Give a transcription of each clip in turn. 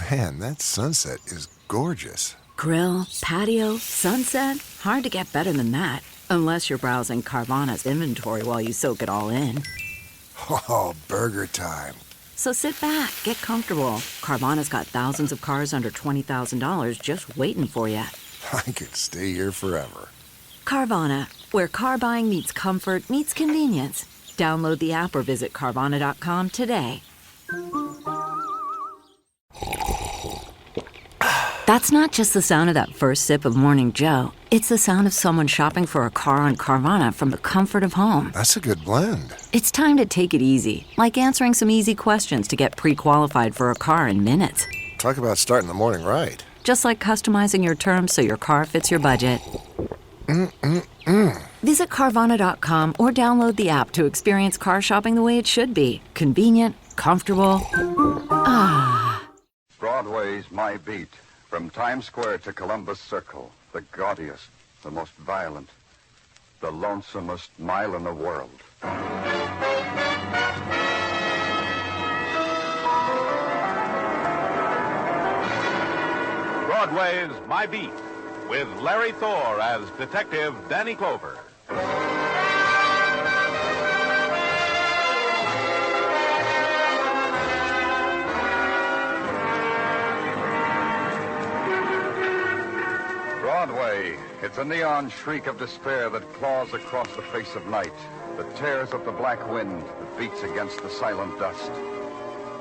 Man, that sunset is gorgeous. Grill, patio, sunset. Hard to get better than that. Unless you're browsing Carvana's inventory while you soak it all in. Oh, burger time. So sit back, get comfortable. Carvana's got thousands of cars under $20,000 just waiting for you. I could stay here forever. Carvana, where car buying meets comfort, meets convenience. Download the app or visit Carvana.com today. That's not just the sound of that first sip of Morning Joe. It's the sound of someone shopping for a car on Carvana from the comfort of home. That's a good blend. It's time to take it easy, like answering some easy questions to get pre-qualified for a car in minutes. Talk about starting the morning right. Just like customizing your terms so your car fits your budget. Visit Carvana.com or download the app to experience car shopping the way it should be. Convenient, comfortable. Broadway's My Beat. From Times Square to Columbus Circle, the gaudiest, the most violent, the lonesomest mile in the world. Broadway's My Beat, with Larry Thor as Detective Danny Clover. Broadway, it's a neon shriek of despair that claws across the face of night, that tears up the black wind that beats against the silent dust.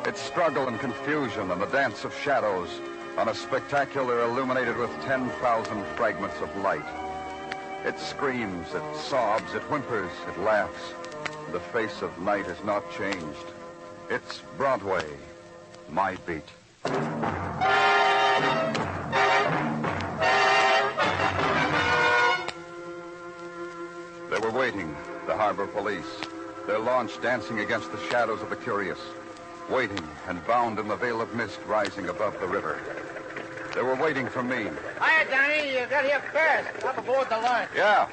It's struggle and confusion and the dance of shadows on a spectacular illuminated with 10,000 fragments of light. It screams, it sobs, it whimpers, it laughs. The face of night is not changed. It's Broadway, My Beat. They were waiting, the harbor police, their launch dancing against the shadows of the curious, waiting and bound in the veil of mist rising above the river. They were waiting for me. Hiya, Danny. You got here first. Up aboard the launch. Yeah.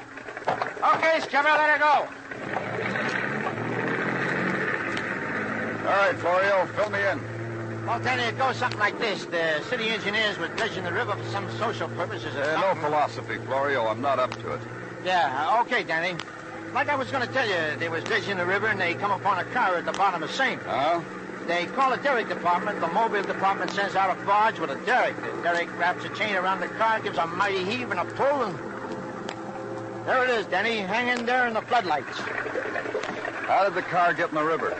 Okay, Skipper, let her go. All right, Florio, fill me in. Well, Danny, it goes something like this. The city engineers were dredging the river for some social purposes or No something. philosophy, Florio. I'm not up to it. Yeah, okay, Danny. Like I was going to tell you, they was dredging the river and they come upon a car at the bottom of the St. Huh? They call the derrick department. The mobile department sends out a barge with a derrick. The derrick wraps a chain around the car, gives a mighty heave and a pull, and there it is, Danny, hanging there in the floodlights. How did the car get in the river?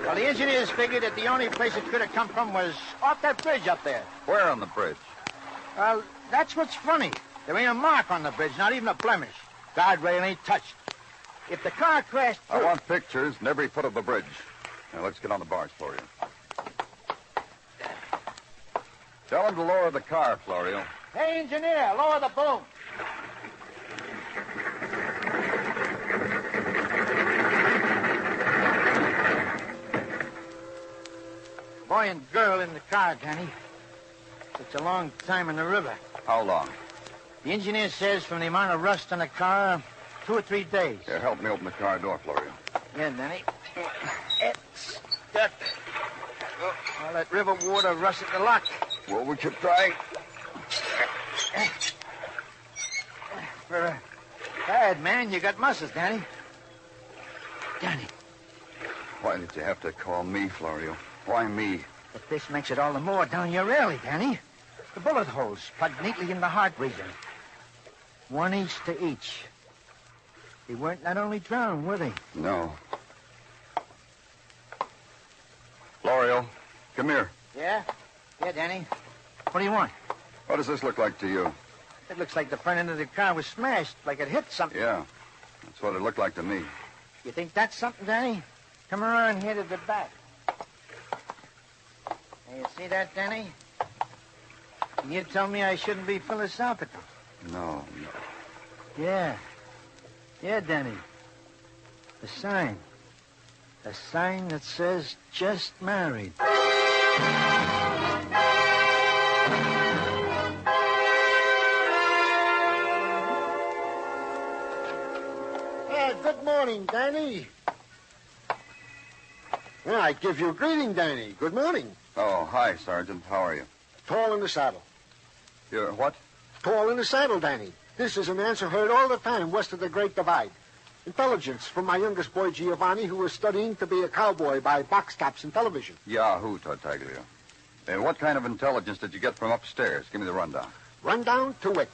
Well, the engineers figured that the only place it could have come from was off that bridge up there. Where on the bridge? Well, that's what's funny. There ain't a mark on the bridge, not even a blemish. Guardrail ain't touched. If the car crashed I through... want pictures and every foot of the bridge. Now, let's get on the barge, Florio. Tell him to lower the car, Florio. Hey, engineer, lower the boom. Boy and girl in the car, Danny. It's a long time in the river. How long? The engineer says from the amount of rust on the car, 2 or 3 days. Here, help me open the car door, Florio. Yeah, Danny. It's stuck. All that river water rusted the lock. Well, we keep trying. For a bad man, you got muscles, Danny. Danny, Why did you have to call me, Florio? Why me? but this makes it all the more down your alley, Danny. The bullet holes plugged neatly in the heart region. 1 inch to each. They weren't not only drowned, were they? No. Florio, come here. Yeah? Yeah, Danny. What do you want? What does this look like to you? It looks like the front end of the car was smashed, like it hit something. Yeah, that's what it looked like to me. You think that's something, Danny? Come around here to the back. Now, you see that, Danny? And you tell me I shouldn't be philosophical. No. Yeah. Yeah, Danny. The sign. A sign that says just married. Yeah, good morning, Danny. Yeah, I give you a greeting, Danny. Good morning. Oh, hi, Sergeant. How are you? Tall in the saddle. You're what? Tall in the saddle, Danny. This is an answer heard all the time west of the Great Divide. Intelligence from my youngest boy, Giovanni, who is studying to be a cowboy by box tops and television. Yahoo, Tartaglia. And what kind of intelligence did you get from upstairs? Give me the rundown. Rundown to wit.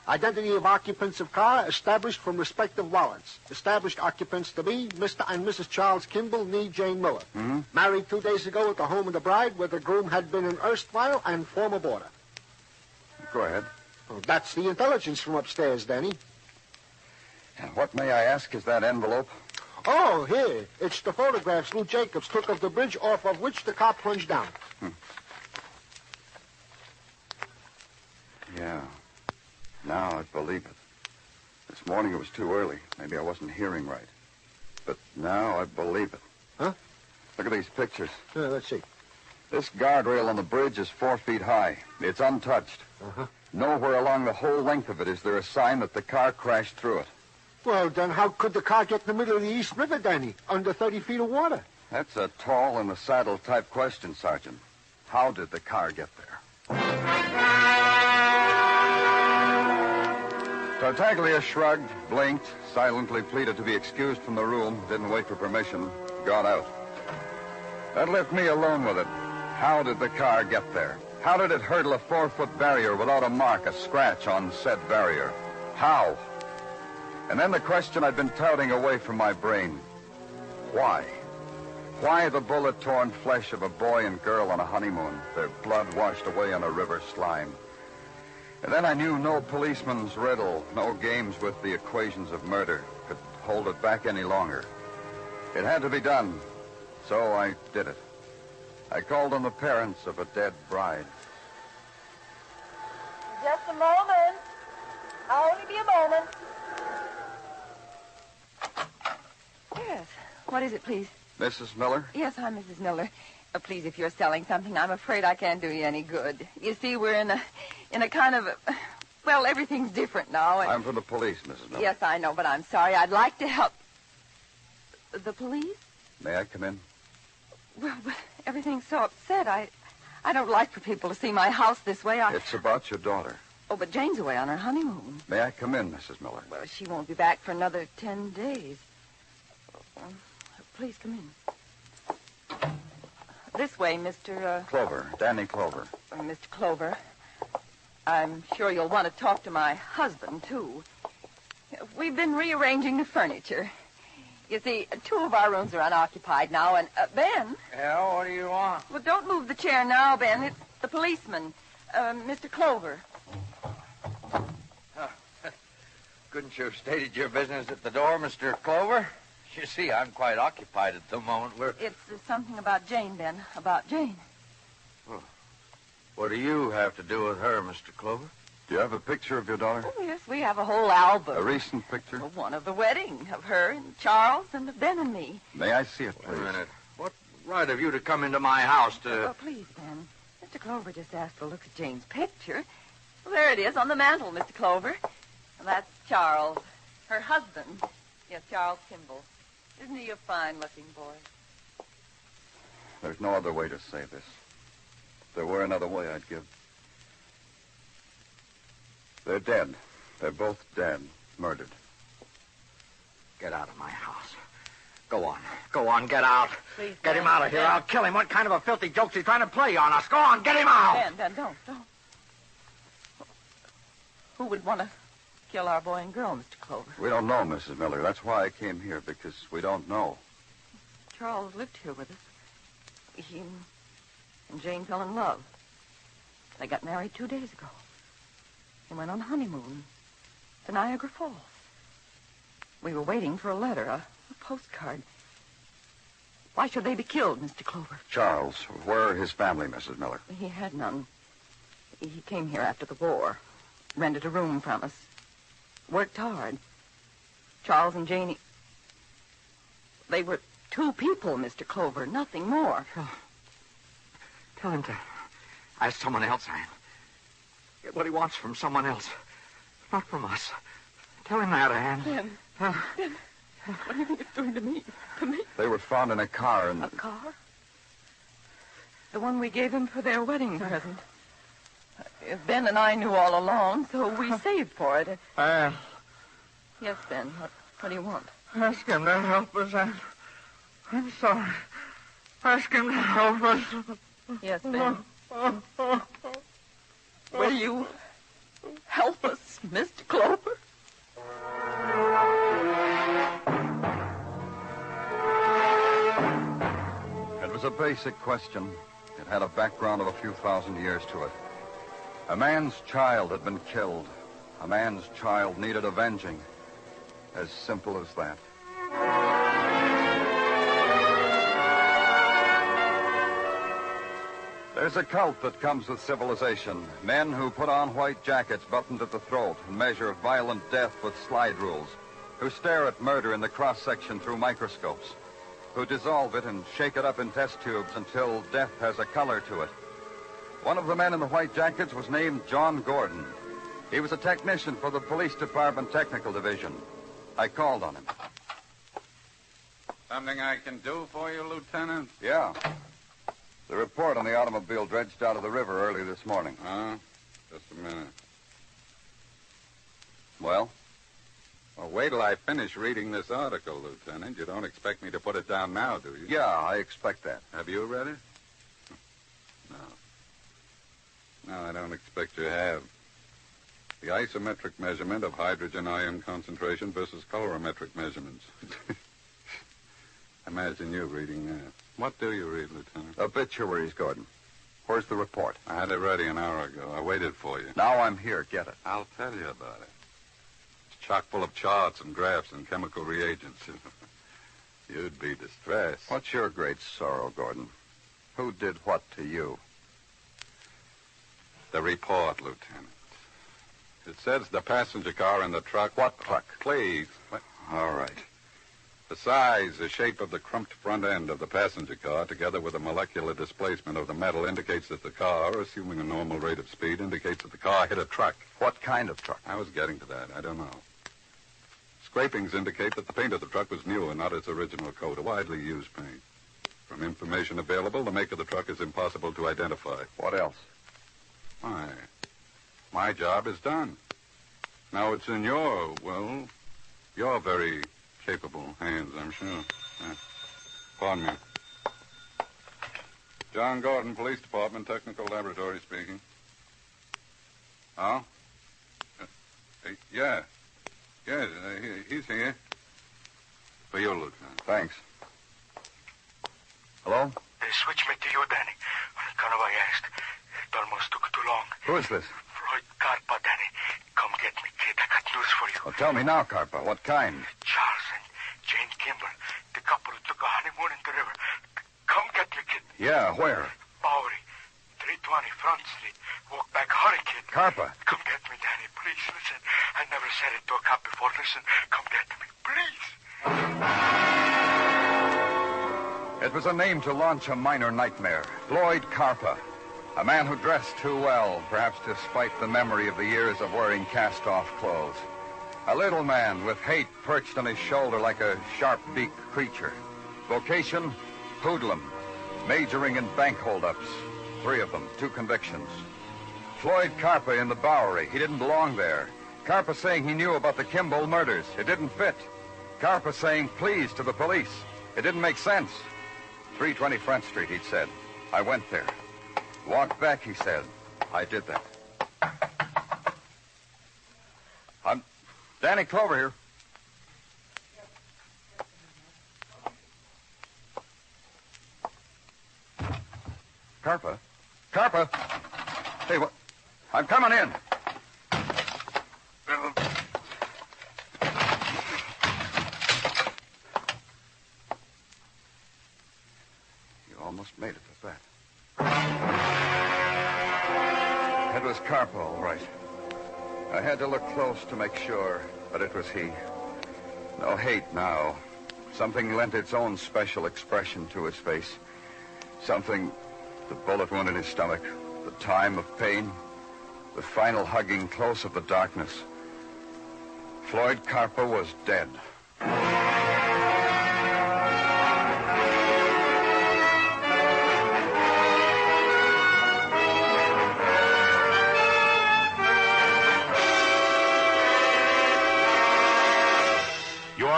Identity of occupants of car established from respective wallets. Established occupants to be Mr. and Mrs. Charles Kimball, nee Jane Miller. Mm-hmm. Married 2 days ago at the home of the bride, where the groom had been an erstwhile and former boarder. Go ahead. Well, that's the intelligence from upstairs, Danny. And what, may I ask, is that envelope? Oh, here. It's the photographs Lou Jacobs took of the bridge off of which the car plunged down. Yeah. Now I believe it. This morning it was too early. Maybe I wasn't hearing right. But now I believe it. Huh? Look at these pictures. Let's see. This guardrail on the bridge is 4 feet high. It's untouched. Uh-huh. Nowhere along the whole length of it is there a sign that the car crashed through it. Well, then how could the car get in the middle of the East River, Danny? Under 30 feet of water? That's a tall in the saddle type question, Sergeant. How did the car get there? Tartaglia shrugged, blinked, silently pleaded to be excused from the room, didn't wait for permission, got out. That left me alone with it. How did the car get there? How did it hurdle a 4-foot barrier without a mark, a scratch on said barrier? How? And then the question I'd been touting away from my brain. Why? Why the bullet-torn flesh of a boy and girl on a honeymoon, their blood washed away on a river slime? And then I knew no policeman's riddle, no games with the equations of murder could hold it back any longer. It had to be done, so I did it. I called on the parents of a dead bride. Just a moment. I'll only be a moment. Yes. What is it, please? Mrs. Miller? Yes, I'm Mrs. Miller. Please, if you're selling something, I'm afraid I can't do you any good. You see, we're in a kind of well, everything's different now. And... I'm from the police, Mrs. Miller. Yes, I know, but I'm sorry. I'd like to help. The police? May I come in? Well, but everything's so upset. I don't like for people to see my house this way. It's about your daughter. Oh, but Jane's away on her honeymoon. May I come in, Mrs. Miller? Well, she won't be back for another 10 days. Please come in. This way, Mr. Clover, Danny Clover. Mr. Clover. I'm sure you'll want to talk to my husband, too. We've been rearranging the furniture. You see, 2 of our rooms are unoccupied now, and Ben... Yeah, what do you want? Well, don't move the chair now, Ben. It's the policeman, Mr. Clover. Couldn't you have stated your business at the door, Mr. Clover? You see, I'm quite occupied at the moment. It's something about Jane, Ben. About Jane. What do you have to do with her, Mr. Clover? Do you have a picture of your daughter? Oh, yes, we have a whole album. A recent picture? Well, one of the wedding of her and Charles and of Ben and me. May I see it, Wait please? a minute. What right have you to come into my house to... Oh, please, Ben. Mr. Clover just asked to look at Jane's picture. Well, there it is on the mantel, Mr. Clover. And that's Charles, her husband. Yes, Charles Kimball. Isn't he a fine-looking boy? There's no other way to say this. If there were another way, I'd give. They're dead. They're both dead. Murdered. Get out of my house. Go on. Go on, get out. Please, Get Ben. him out of here. Ben. I'll kill him. What kind of a filthy joke's he trying to play on us? Go on, get him out. Ben, don't. Who would want to kill our boy and girl, Mr. Clover? We don't know, Mrs. Miller. That's why I came here, because we don't know. Charles lived here with us. He and Jane fell in love. They got married 2 days ago. They went on honeymoon to Niagara Falls. We were waiting for a letter, a postcard. Why should they be killed, Mr. Clover? Charles, where are his family, Mrs. Miller? He had none. He came here after the war, rented a room from us, worked hard. Charles and Janie, they were 2 people, Mr. Clover, nothing more. Tell him to ask someone else, Anne. Get what he wants from someone else. Not from us. Tell him that, Anne. Ben, what do you think it's doing to me? To me? They were found in a car and... A car? The one we gave him for their wedding present. Ben and I knew all along, so we saved for it. I Yes, Ben. What do you want? ask him to help us. I'm sorry. Ask him to help us. Yes, Ben. Will you help us, Mr. Clover? It was a basic question. It had a background of a few thousand years to it. A man's child had been killed. A man's child needed avenging. As simple as that. There's a cult that comes with civilization. Men who put on white jackets buttoned at the throat and measure violent death with slide rules. Who stare at murder in the cross-section through microscopes. Who dissolve it and shake it up in test tubes until death has a color to it. One of the men in the white jackets was named John Gordon. He was a technician for the police department technical division. I called on him. Something I can do for you, Lieutenant? Yeah. The report on the automobile dredged out of the river early this morning. Huh? Just a minute. Well? Well, wait till I finish reading this article, Lieutenant. You don't expect me to put it down now, do you? Yeah, I expect that. Have you read it? No. No, I don't expect you have. The isometric measurement of hydrogen ion concentration versus colorimetric measurements. Imagine you reading that. What do you read, Lieutenant? Obituaries, Gordon. Where's the report? I had it ready an hour ago. I waited for you. Now I'm here. Get it. I'll tell you about it. It's chock full of charts and graphs and chemical reagents. You'd be distressed. What's your great sorrow, Gordon? Who did what to you? The report, Lieutenant. It says the passenger car and the truck... What truck? Please. All right. The size, the shape of the crumped front end of the passenger car, together with the molecular displacement of the metal, indicates that the car, assuming a normal rate of speed, indicates that the car hit a truck. What kind of truck? I was getting to that. I don't know. Scrapings indicate that the paint of the truck was new and not its original coat, a widely used paint. From information available, the make of the truck is impossible to identify. What else? Why, my job is done. Now it's in your very capable hands, I'm sure. Pardon me. John Gordon, Police Department, Technical Laboratory speaking. Oh? Yeah. Yes, he's here. For you, Lieutenant. Thanks. Hello? Switch me to you, Danny. On account of I asked. It almost took too long. Who is this? Floyd Carpa, Danny. Come get me, kid. I got news for you. Well, tell me now, Carpa. What kind? Charles and Jane Kimball, the couple who took a honeymoon in the river. Come get me, kid. Yeah, where? Bowery, 320 Front Street. Walk back, hurry, kid. Carpa. Come get me, Danny. Please, listen. I never said it to a cop before. Listen, come get me. Please. It was a name to launch a minor nightmare. Floyd Carpa. A man who dressed too well, perhaps to spite the memory of the years of wearing cast-off clothes. A little man with hate perched on his shoulder like a sharp-beaked creature. Vocation, hoodlum. Majoring in bank holdups. 3 of them, 2 convictions. Floyd Carpa in the Bowery. He didn't belong there. Carpa saying he knew about the Kimball murders. It didn't fit. Carpa saying please to the police. It didn't make sense. 320 Front Street, he'd said. I went there. Walked back, he said. I did that. I'm Danny Clover here. Carpa? Carpa? Hey, what? I'm coming in. You almost made it with that. It was Carpa, all right. I had to look close to make sure, but it was he. No hate now. Something lent its own special expression to his face. Something, the bullet wound in his stomach, the time of pain, the final hugging close of the darkness. Floyd Carpa was dead.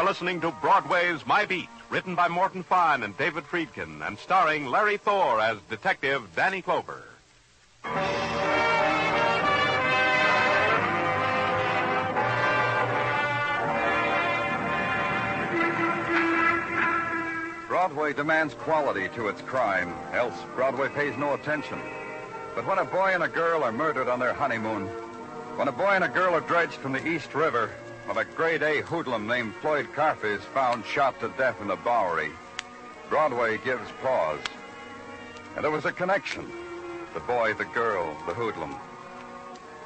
are listening to Broadway's My Beat, written by Morton Fine and David Friedkin, and starring Larry Thor as Detective Danny Clover. Broadway demands quality to its crime, else Broadway pays no attention. But when a boy and a girl are murdered on their honeymoon, when a boy and a girl are dredged from the East River, when a grade-A hoodlum named Floyd Carpa is found shot to death in the Bowery, Broadway gives pause. And there was a connection. The boy, the girl, the hoodlum.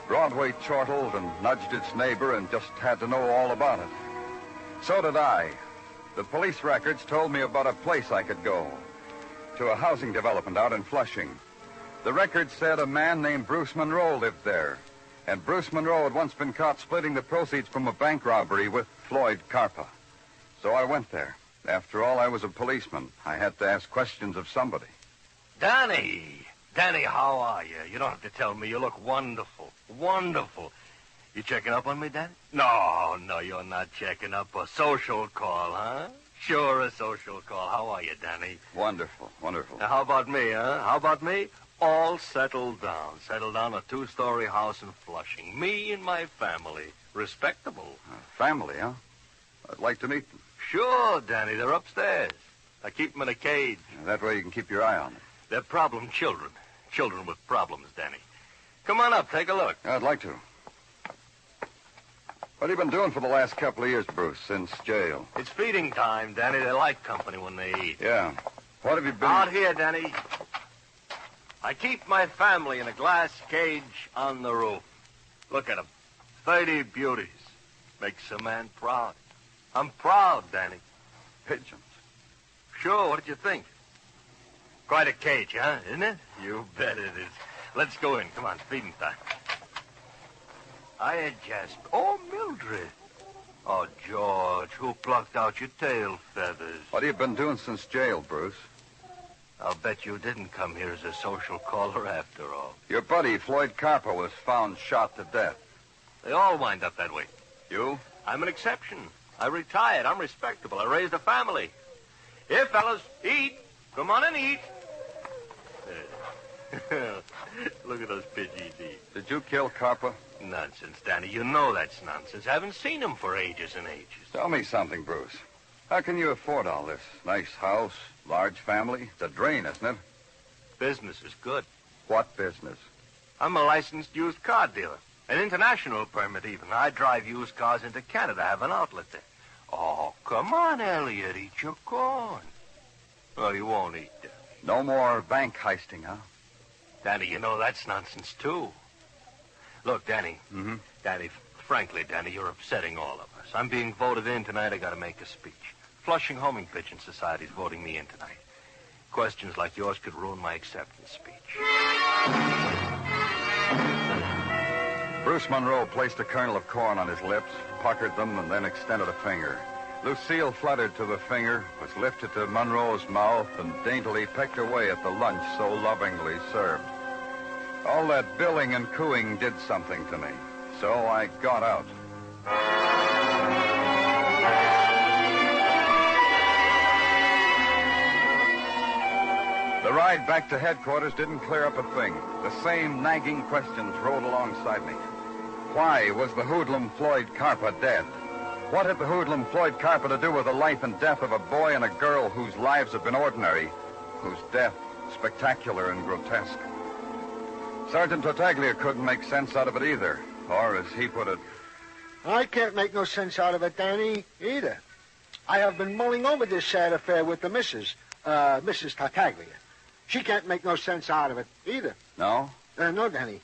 Broadway chortled and nudged its neighbor and just had to know all about it. So did I. The police records told me about a place I could go, to a housing development out in Flushing. The records said a man named Bruce Monroe lived there, and Bruce Monroe had once been caught splitting the proceeds from a bank robbery with Floyd Carpa. So I went there. After all, I was a policeman. I had to ask questions of somebody. Danny! Danny, how are you? You don't have to tell me. You look wonderful. Wonderful. You checking up on me, Danny? No, you're not checking up. A social call, huh? Sure, a social call. How are you, Danny? Wonderful, wonderful. Now, how about me, huh? How about me? All settled down. Settled down a 2-story house in Flushing. Me and my family. Respectable. Family, huh? I'd like to meet them. Sure, Danny. They're upstairs. I keep them in a cage. That way you can keep your eye on them. They're problem children. Children with problems, Danny. Come on up. Take a look. I'd like to. What have you been doing for the last couple of years, Bruce, since jail? It's feeding time, Danny. They like company when they eat. Yeah. What have you been... Out here, Danny. I keep my family in a glass cage on the roof. Look at them. 30 beauties. Makes a man proud. I'm proud, Danny. Pigeons. Sure, what did you think? Quite a cage, huh? Isn't it? You bet it is. Let's go in. Come on, feeding time. Hiya, Jasper. Oh, Mildred. Oh, George, who plucked out your tail feathers? What have you been doing since jail, Bruce? I'll bet you didn't come here as a social caller after all. Your buddy, Floyd Carpa, was found shot to death. They all wind up that way. You? I'm an exception. I retired. I'm respectable. I raised a family. Here, fellas, eat. Come on and eat. Look at those pidgeys eat. Did you kill Carpa? Nonsense, Danny. You know that's nonsense. I haven't seen him for ages and ages. Tell me something, Bruce. How can you afford all this? Nice house, large family. It's a drain, isn't it? Business is good. What business? I'm a licensed used car dealer. An international permit, even. I drive used cars into Canada. I have an outlet there. Oh, come on, Elliot. Eat your corn. Well, you won't eat, Danny. No more bank heisting, huh? Danny, you know that's nonsense, too. Look, Danny. Mm-hmm. Danny, frankly, Danny, you're upsetting all of us. I'm being voted in tonight. I got to make a speech. Flushing Homing Pigeon Society's voting me in tonight. Questions like yours could ruin my acceptance speech. Bruce Monroe placed a kernel of corn on his lips, puckered them, and then extended a finger. Lucille fluttered to the finger, was lifted to Monroe's mouth, and daintily pecked away at the lunch so lovingly served. All that billing and cooing did something to me, so I got out. The ride back to headquarters didn't clear up a thing. The same nagging questions rode alongside me. Why was the hoodlum Floyd Carpa dead? What had the hoodlum Floyd Carpa to do with the life and death of a boy and a girl whose lives have been ordinary, whose death spectacular and grotesque? Sergeant Tartaglia couldn't make sense out of it either, or, as he put it... I can't make no sense out of it, Danny, either. I have been mulling over this sad affair with the Mrs. Tartaglia. She can't make no sense out of it either. No? No, Danny.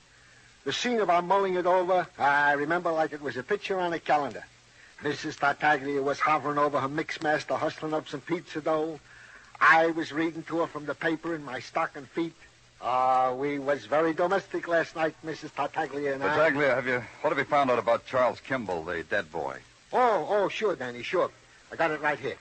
The scene of our mulling it over, I remember like it was a picture on a calendar. Mrs. Tartaglia was hovering over her mixmaster, hustling up some pizza dough. I was reading to her from the paper in my stocking feet. We was very domestic last night, Mrs. Tartaglia and I. Tartaglia, what have you found out about Charles Kimball, the dead boy? Oh, sure, Danny, sure. I got it right here.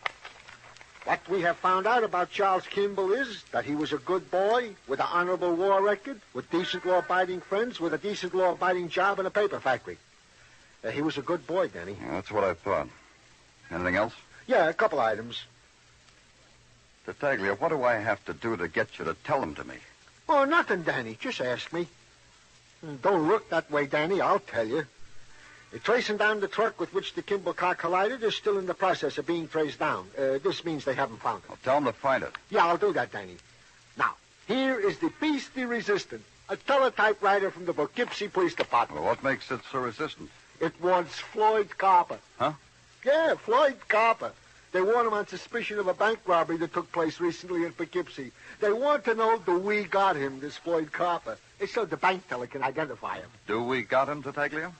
What we have found out about Charles Kimball is that he was a good boy with an honorable war record, with decent law-abiding friends, with a decent law-abiding job in a paper factory. He was a good boy, Danny. Yeah, that's what I thought. Anything else? Yeah, a couple items. Tartaglia, what do I have to do to get you to tell them to me? Oh, nothing, Danny. Just ask me. Don't look that way, Danny. I'll tell you. Tracing down the truck with which the Kimball car collided is still in the process of being traced down. This means they haven't found it. Well, tell them to find it. Yeah, I'll do that, Danny. Now, here is the piece de resistance, a teletypewriter from the Poughkeepsie Police Department. Well, what makes it so resistant? It wants Floyd Carper. Huh? Yeah, Floyd Carper. They want him on suspicion of a bank robbery that took place recently in Poughkeepsie. They want to know, do we got him, this Floyd Carper? It's so the bank teller can identify him. Do we got him, Tartaglia?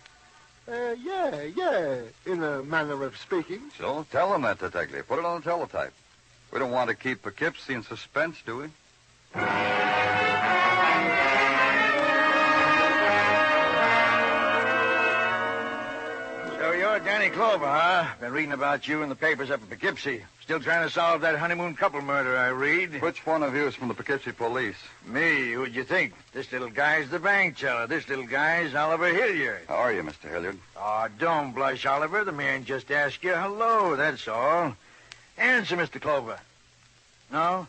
Yeah, in a manner of speaking. So tell them that, Tartaglia. Put it on the teletype. We don't want to keep Poughkeepsie in suspense, do we? So you're Danny Clover, huh? Been reading about you in the papers up in Poughkeepsie. Still trying to solve that honeymoon couple murder, I read. Which one of you is from the Poughkeepsie police? Me, who'd you think? This little guy's the bank teller. This little guy's Oliver Hilliard. How are you, Mr. Hilliard? Oh, don't blush, Oliver. The man just asked you hello, that's all. Answer, Mr. Clover. No?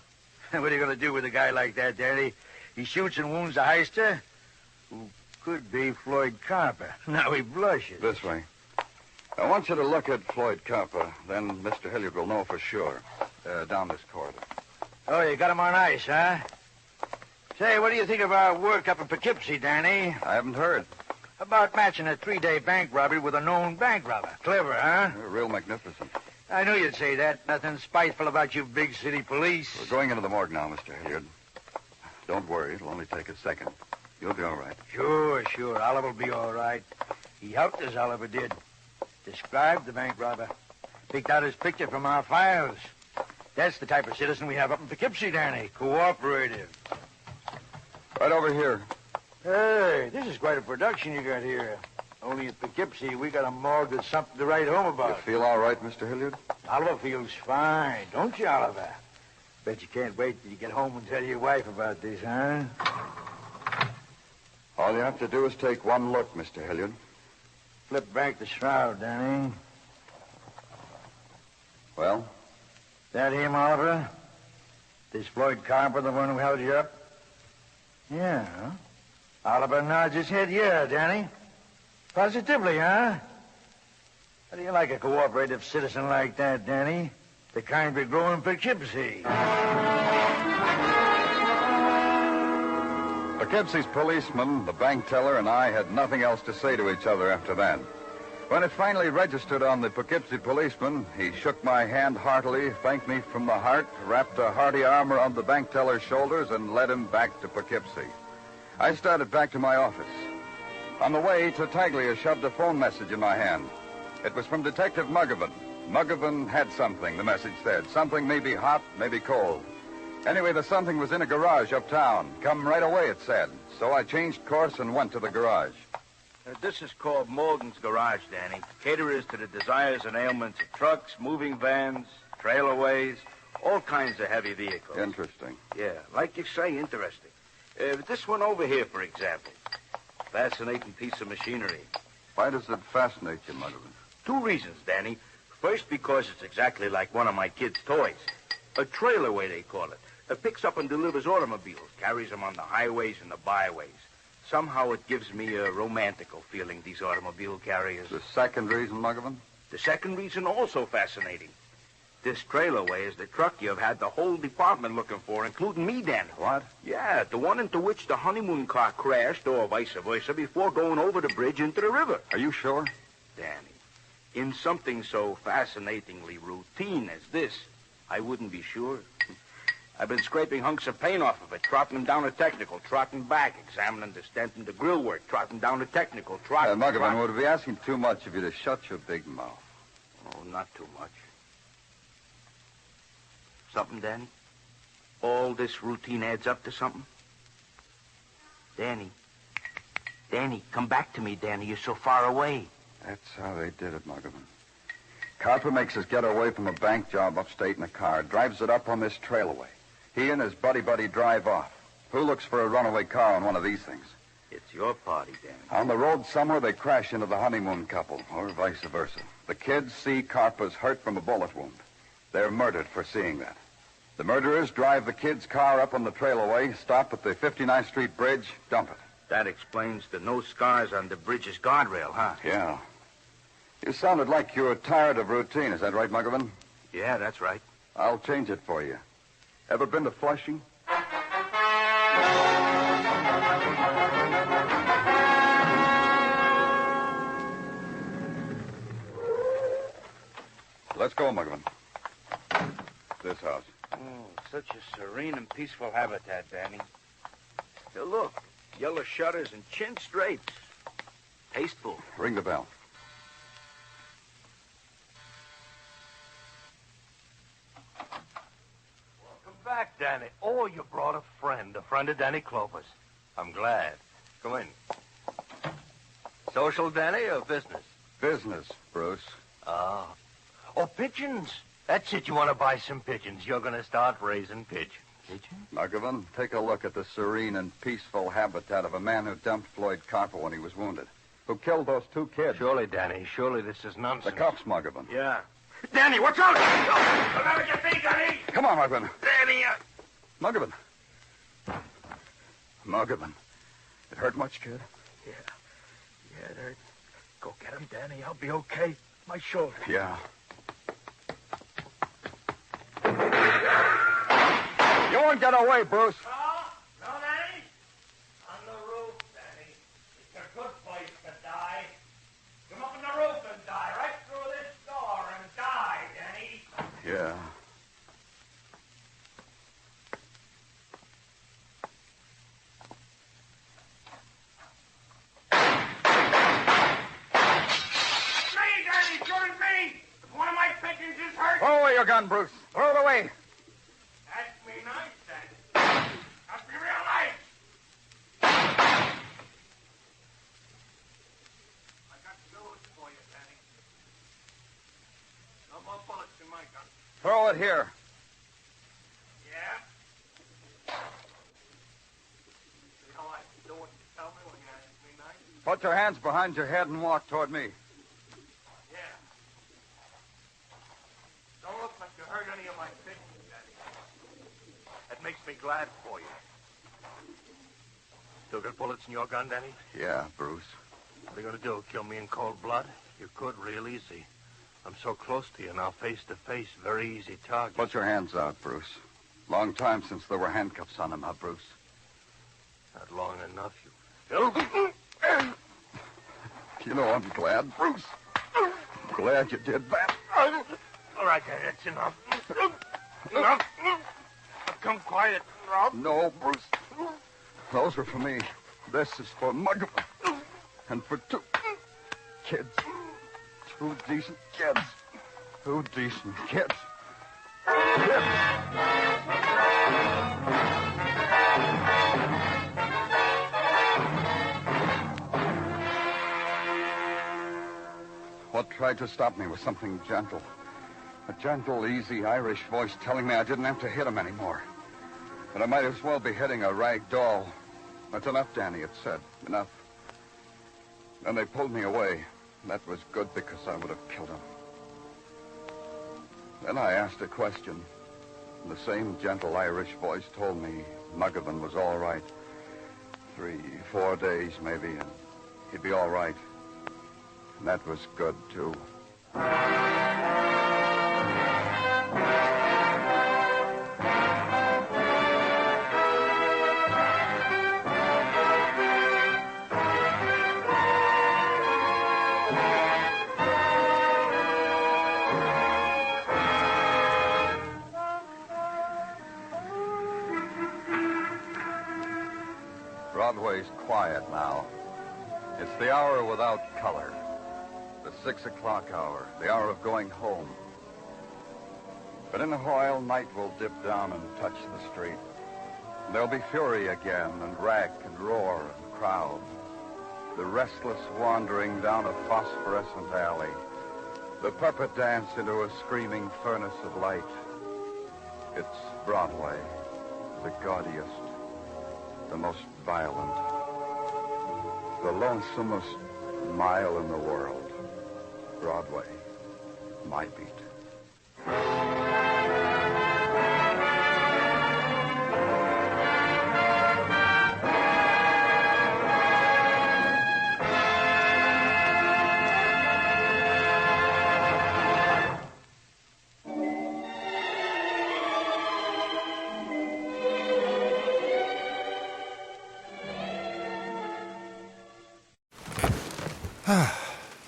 What are you going to do with a guy like that, Danny? He shoots and wounds a heister who could be Floyd Carper. Now he blushes. This way. I want you to look at Floyd Carper. Then Mr. Hilliard will know for sure. Down this corridor. Oh, you got him on ice, huh? Say, what do you think of our work up in Poughkeepsie, Danny? I haven't heard. About matching a 3-day bank robbery with a known bank robber. Clever, huh? You're real magnificent. I knew you'd say that. Nothing spiteful about you big city police. We're going into the morgue now, Mr. Hilliard. Don't worry. It'll only take a second. You'll be all right. Sure. Oliver will be all right. He helped us, Oliver did. Described the bank robber. Picked out his picture from our files. That's the type of citizen we have up in Poughkeepsie, Danny. Cooperative. Right over here. Hey, this is quite a production you got here. Only at Poughkeepsie, we got a morgue that's something to write home about. You feel all right, Mr. Hilliard? Oliver feels fine, don't you, Oliver? Bet you can't wait till you get home and tell your wife about this, huh? All you have to do is take one look, Mr. Hilliard. Flip back the shroud, Danny. Well? That him, Oliver? This Floyd Carper, the one who held you up? Yeah. Oliver nods his head, yeah, Danny. Positively, huh? How do you like a cooperative citizen like that, Danny? The kind we grow in Poughkeepsie. Poughkeepsie's policeman, the bank teller, and I had nothing else to say to each other after that. When it finally registered on the Poughkeepsie policeman, he shook my hand heartily, thanked me from the heart, wrapped a hearty arm around the bank teller's shoulders, and led him back to Poughkeepsie. I started back to my office. On the way, Tartaglia shoved a phone message in my hand. It was from Detective Muggavan. Muggavan had something, the message said. Something maybe hot, maybe cold. Anyway, the something was in a garage uptown. Come right away, it said. So I changed course and went to the garage. This is called Morgan's Garage, Danny. Caterers to the desires and ailments of trucks, moving vans, trailerways, all kinds of heavy vehicles. Interesting. Yeah, like you say, interesting. This one over here, for example. Fascinating piece of machinery. Why does it fascinate you, Muggavan? 2 reasons, Danny. First, because it's exactly like one of my kids' toys. A trailerway, they call it. It picks up and delivers automobiles, carries them on the highways and the byways. Somehow it gives me a romantical feeling, these automobile carriers. The second reason, Muggavan? The second reason also fascinating. This trailerway is the truck you've had the whole department looking for, including me, Danny. What? Yeah, the one into which the honeymoon car crashed, or vice versa, before going over the bridge into the river. Are you sure? Danny, in something so fascinatingly routine as this, I wouldn't be sure. I've been scraping hunks of paint off of it, trotting them down a technical, trotting back, examining the stent and the grill work, trotting down a technical, trotting... Muggavan, would it be asking too much of you to shut your big mouth? Oh, not too much. Something, Danny? All this routine adds up to something? Danny, come back to me, Danny. You're so far away. That's how they did it, Muggavan. Carper makes us get away from a bank job upstate in a car, drives it up on this trailway. He and his buddy drive off. Who looks for a runaway car on one of these things? It's your party, Danny. On the road somewhere, they crash into the honeymoon couple, or vice versa. The kids see Carpa's hurt from a bullet wound. They're murdered for seeing that. The murderers drive the kids' car up on the trailaway, stop at the 59th Street Bridge, dump it. That explains the no scars on the bridge's guardrail, huh? Yeah. You sounded like you were tired of routine. Is that right, Muggavan? Yeah, that's right. I'll change it for you. Ever been to Flushing? Let's go, Muggavan. This house. Oh, such a serene and peaceful habitat, Danny. Hey, look, yellow shutters and chintz drapes. Tasteful. Ring the bell. Welcome back, Danny. Oh, you brought a friend of Danny Clover's. I'm glad. Come in. Social, Danny, or business? Business, Bruce. Ah. Oh, pigeons. That's it. You want to buy some pigeons. You're going to start raising pigeons. Pigeons? Muggavan, take a look at the serene and peaceful habitat of a man who dumped Floyd Carper when he was wounded. Who killed those two kids. Surely, Danny. Surely this is nonsense. The cops, Muggavan. Yeah. Danny, watch out! Remember your feet, Danny! Come on, Muggavan. Danny, Muggavan. Muggavan. It hurt much, kid? Yeah, it hurt. Go get him, Danny. I'll be okay. My shoulder. Yeah. You won't get away, Bruce. No, Danny. On the roof, Danny. It's a good place to die. Come up on the roof and die. Right through this door and die, Danny. Yeah. Throw away your gun, Bruce. Throw it away. That's me nice, Danny. Must be real nice. I got news for you, Danny. No more bullets in my gun. Throw it here. Yeah? See how I do what you tell me when you ask me nice? Put your hands behind your head and walk toward me. Yeah. Don't look like you hurt any of my pigeons, Daddy. That makes me glad for you. Still got bullets in your gun, Danny? Yeah, Bruce. What are you going to do, kill me in cold blood? You could real easy. I'm so close to you now, face to face, very easy target. Put your hands out, Bruce. Long time since there were handcuffs on him, huh, Bruce? Not long enough, you filth. You know, I'm glad, Bruce. Glad you did that. All right, Daddy, that's enough. Enough. Come quiet, Rob. No, Bruce. Those were for me. This is for Muggavan. And for two kids. Two decent kids. Two decent kids. What tried to stop me was something gentle. A gentle, easy Irish voice telling me I didn't have to hit him anymore. But I might as well be hitting a rag doll. That's enough, Danny, it said. Enough. Then they pulled me away. That was good because I would have killed him. Then I asked a question. The same gentle Irish voice told me Muggavan was all right. 3, 4 days, maybe, and he'd be all right. And that was good, too. Broadway's quiet now. It's the hour without color. The 6 o'clock hour, the hour of going home. But in a while, night will dip down and touch the street. There'll be fury again, and rack and roar and crowd. The restless wandering down a phosphorescent alley. The puppet dance into a screaming furnace of light. It's Broadway, the gaudiest, the most violent. The lonesomest mile in the world. Broadway, my beat.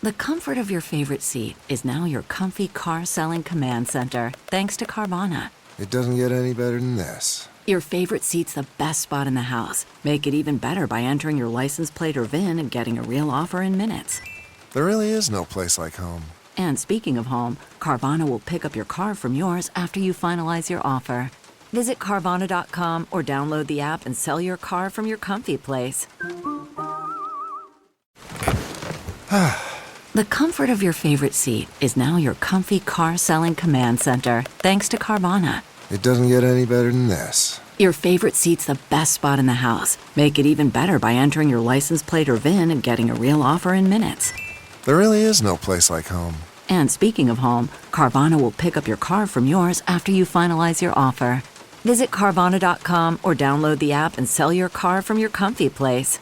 The comfort of your favorite seat is now your comfy car selling command center, thanks to Carvana. It doesn't get any better than this. Your favorite seat's the best spot in the house. Make it even better by entering your license plate or VIN and getting a real offer in minutes. There really is no place like home. And speaking of home, Carvana will pick up your car from yours after you finalize your offer. Visit Carvana.com or download the app and sell your car from your comfy place. The comfort of your favorite seat is now your comfy car selling command center, thanks to Carvana. It doesn't get any better than this. Your favorite seat's the best spot in the house. Make it even better by entering your license plate or VIN and getting a real offer in minutes. There really is no place like home. And speaking of home, Carvana will pick up your car from yours after you finalize your offer. Visit Carvana.com or download the app and sell your car from your comfy place.